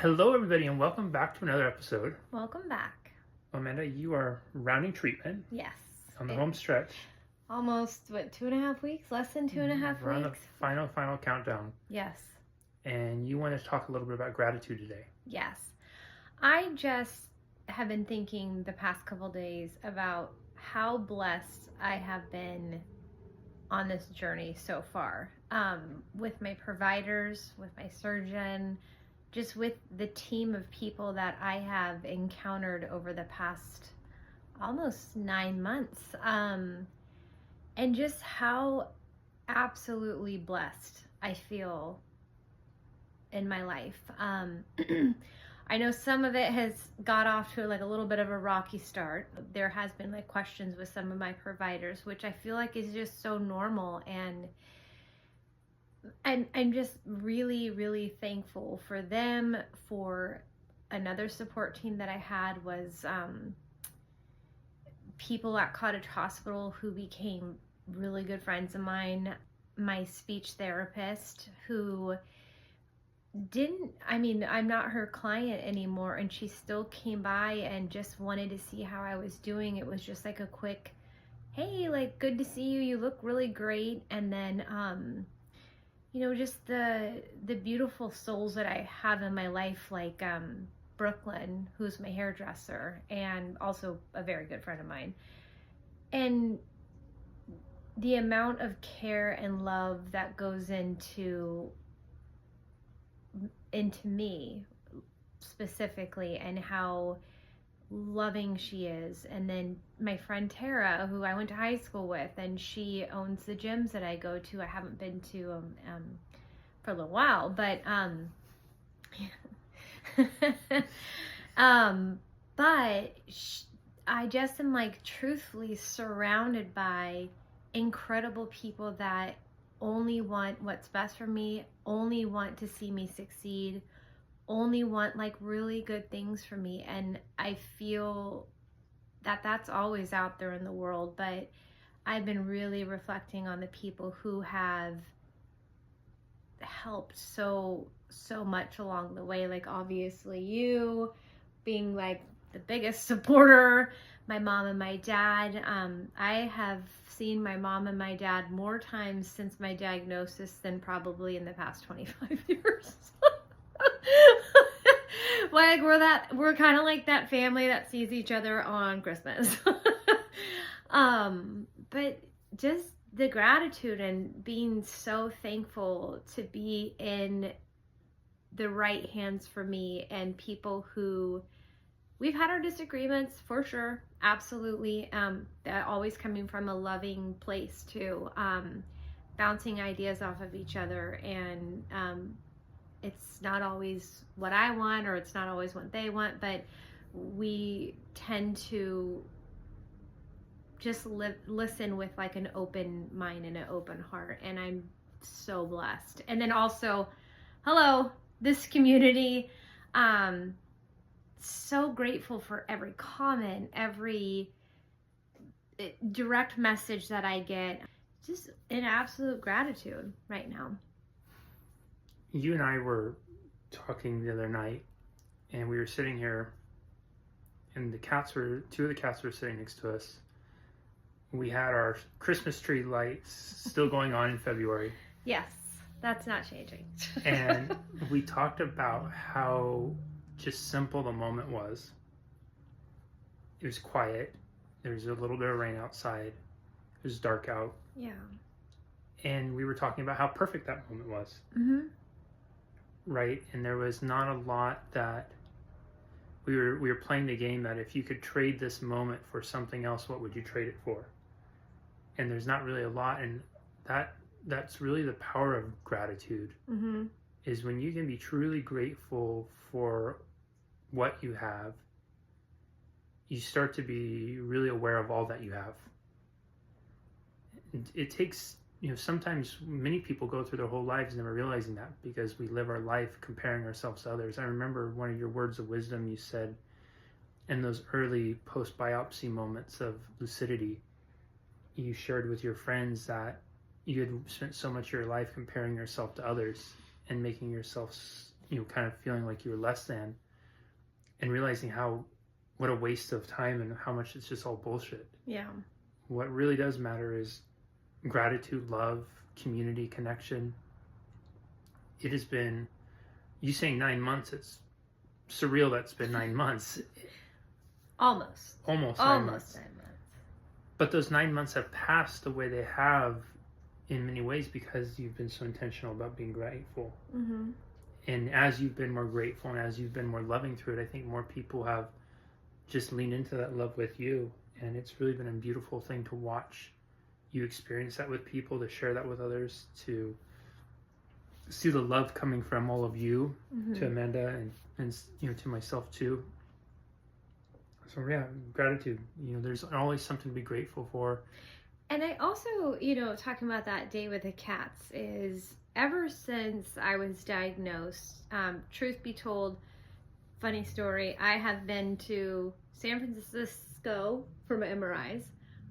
Hello, everybody, and welcome back to another episode. Welcome back. Amanda, you are rounding treatment Yes. on the home stretch. Almost, 2.5 weeks? Less than 2.5 We're on the weeks? final countdown. Yes. And you want to talk a little bit about gratitude today. Yes. I just have been thinking the past couple days about how blessed I have been on this journey so far. With my providers, with my surgeon, just with the team of people that I have encountered over the past almost 9 months. And just how absolutely blessed I feel in my life. I know some of it has got off to a little bit of a rocky start. There has been questions with some of my providers, which I feel like is just so normal, and I'm just really, really thankful for them. For another support team that I had was people at Cottage Hospital who became really good friends of mine. My speech therapist who I'm not her client anymore, and she still came by and just wanted to see how I was doing. It was just a quick, hey, good to see you, you look really great. And then just the beautiful souls that I have in my life, Brooklyn, who's my hairdresser and also a very good friend of mine. And the amount of care and love that goes into me specifically, and how loving she is. And then my friend Tara, who I went to high school with, and she owns the gyms that I go to. I haven't been to for a little while, but I just am truthfully surrounded by incredible people that only want what's best for me, only want to see me succeed, only want really good things for me. And I feel that that's always out there in the world, but I've been really reflecting on the people who have helped so much along the way. Obviously you being the biggest supporter, my mom and my dad. I have seen my mom and my dad more times since my diagnosis than probably in the past 25 years. We're kind of like that family that sees each other on Christmas. But just the gratitude and being so thankful to be in the right hands for me, and people who we've had our disagreements for sure, absolutely. That always coming from a loving place too, bouncing ideas off of each other, and it's not always what I want, or it's not always what they want, but we tend to just listen with an open mind and an open heart, and I'm so blessed. And then also, hello, this community. So grateful for every comment, every direct message that I get. Just in absolute gratitude right now. You and I were talking the other night, and we were sitting here, and two of the cats were sitting next to us. We had our Christmas tree lights still going on in February. Yes, that's not changing. And we talked about how just simple the moment was. It was quiet. There was a little bit of rain outside. It was dark out. Yeah. And we were talking about how perfect that moment was. Mm-hmm. Right? And there was not a lot that we were playing the game that if you could trade this moment for something else, what would you trade it for? And there's not really a lot, and that's really the power of gratitude. Mm-hmm. Is when you can be truly grateful for what you have, you start to be really aware of all that you have. It takes, sometimes many people go through their whole lives never realizing that, because we live our life comparing ourselves to others. I remember one of your words of wisdom you said in those early post-biopsy moments of lucidity. You shared with your friends that you had spent so much of your life comparing yourself to others and making yourself kind of feeling like you were less than, and realizing what a waste of time and how much it's just all bullshit. Yeah. What really does matter is gratitude, love, community, connection. It has been, you saying 9 months, it's surreal that's been 9 months. Almost 9 months. 9 months. But those 9 months have passed the way they have in many ways because you've been so intentional about being grateful. Mm-hmm. And as you've been more grateful and as you've been more loving through it, I think more people have just leaned into that love with you. And it's really been a beautiful thing to watch you experience that with people, to share that with others, to see the love coming from all of you to Amanda and to myself too. So yeah, gratitude. There's always something to be grateful for. And I also, talking about that day with the cats, is ever since I was diagnosed, truth be told, funny story, I have been to San Francisco for my MRIs.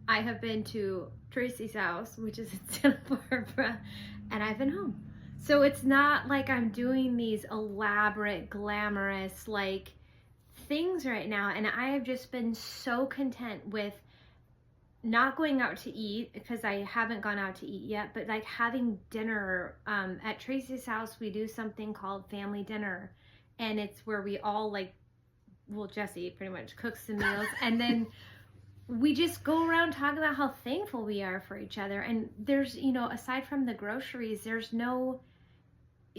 I have been to Tracy's house, which is in Santa Barbara, and I've been home. So it's not like I'm doing these elaborate, glamorous, things right now. And I have just been so content with not going out to eat, because I haven't gone out to eat yet, but having dinner at Tracy's house. We do something called family dinner, and it's where we all Jesse pretty much cooks the meals, and then we just go around talking about how thankful we are for each other. And there's, aside from the groceries, there's no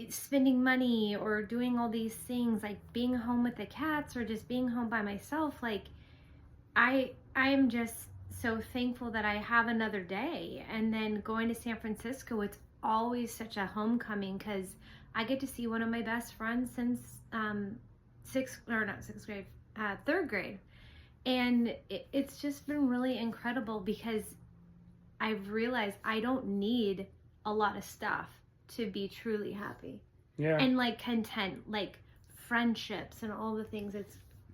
spending money or doing all these things, like being home with the cats or just being home by myself. I am just so thankful that I have another day. And then going to San Francisco, it's always such a homecoming because I get to see one of my best friends since third grade. And it's just been really incredible because I've realized I don't need a lot of stuff to be truly happy. Yeah. And content, friendships and all the things.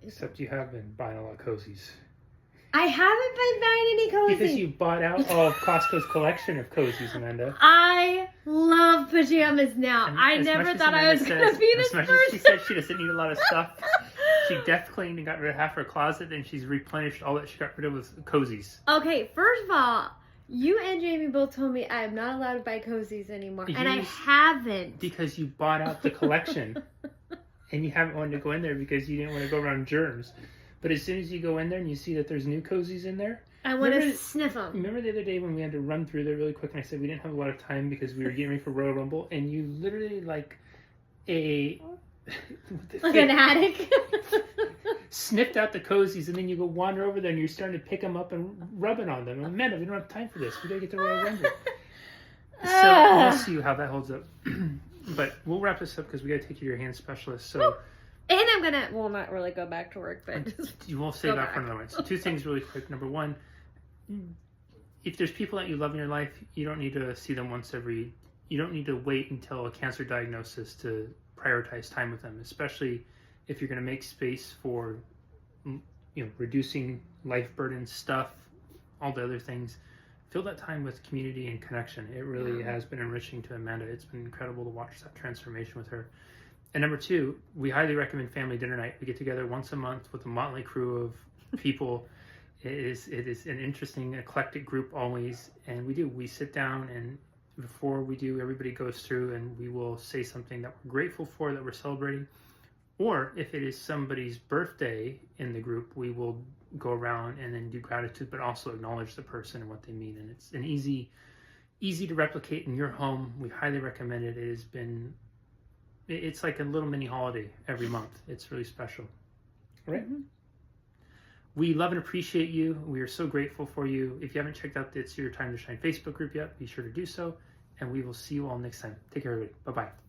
Except you have been buying a lot of cozies. I haven't been buying any cozies. Because you bought out all of Costco's collection of cozies, Amanda. I love pajamas now. And I never thought I was going to be this person. As much as she said she doesn't need a lot of stuff, she death cleaned and got rid of half her closet, and she's replenished all that she got rid of with cozies. Okay, first of all, you and Jamie both told me I am not allowed to buy cozies anymore, and I haven't. Because you bought out the collection, and you haven't wanted to go in there because you didn't want to go around germs. But as soon as you go in there and you see that there's new cozies in there, I want to sniff them. Remember the other day when we had to run through there really quick, and I said we didn't have a lot of time because we were getting ready for Royal Rumble, and you literally an addict sniffed out the cozies, and then you go wander over there and you're starting to pick them up and rub it on them. And Amanda, we don't have time for this. We gotta get to Royal Rumble. So we'll see how that holds up. But we'll wrap this up because we gotta take you to your hand specialist. So. And I'm gonna, not really go back to work, but you will save that for another one. So 2 things really quick. Number 1, if there's people that you love in your life, you don't need to see them you don't need to wait until a cancer diagnosis to prioritize time with them, especially if you're going to make space for, reducing life burden stuff, all the other things. Fill that time with community and connection. It really has been enriching to Amanda. It's been incredible to watch that transformation with her. And number 2, we highly recommend family dinner night. We get together once a month with a motley crew of people. It is an interesting, eclectic group always. And we sit down, and before we do, everybody goes through and we will say something that we're grateful for, that we're celebrating. Or if it is somebody's birthday in the group, we will go around and then do gratitude, but also acknowledge the person and what they mean. And it's an easy to replicate in your home. We highly recommend it. It's like a little mini holiday every month. It's really special. All right? Mm-hmm. We love and appreciate you. We are so grateful for you. If you haven't checked out the It's Your Time to Shine Facebook group yet, be sure to do so. And we will see you all next time. Take care, everybody. Bye-bye.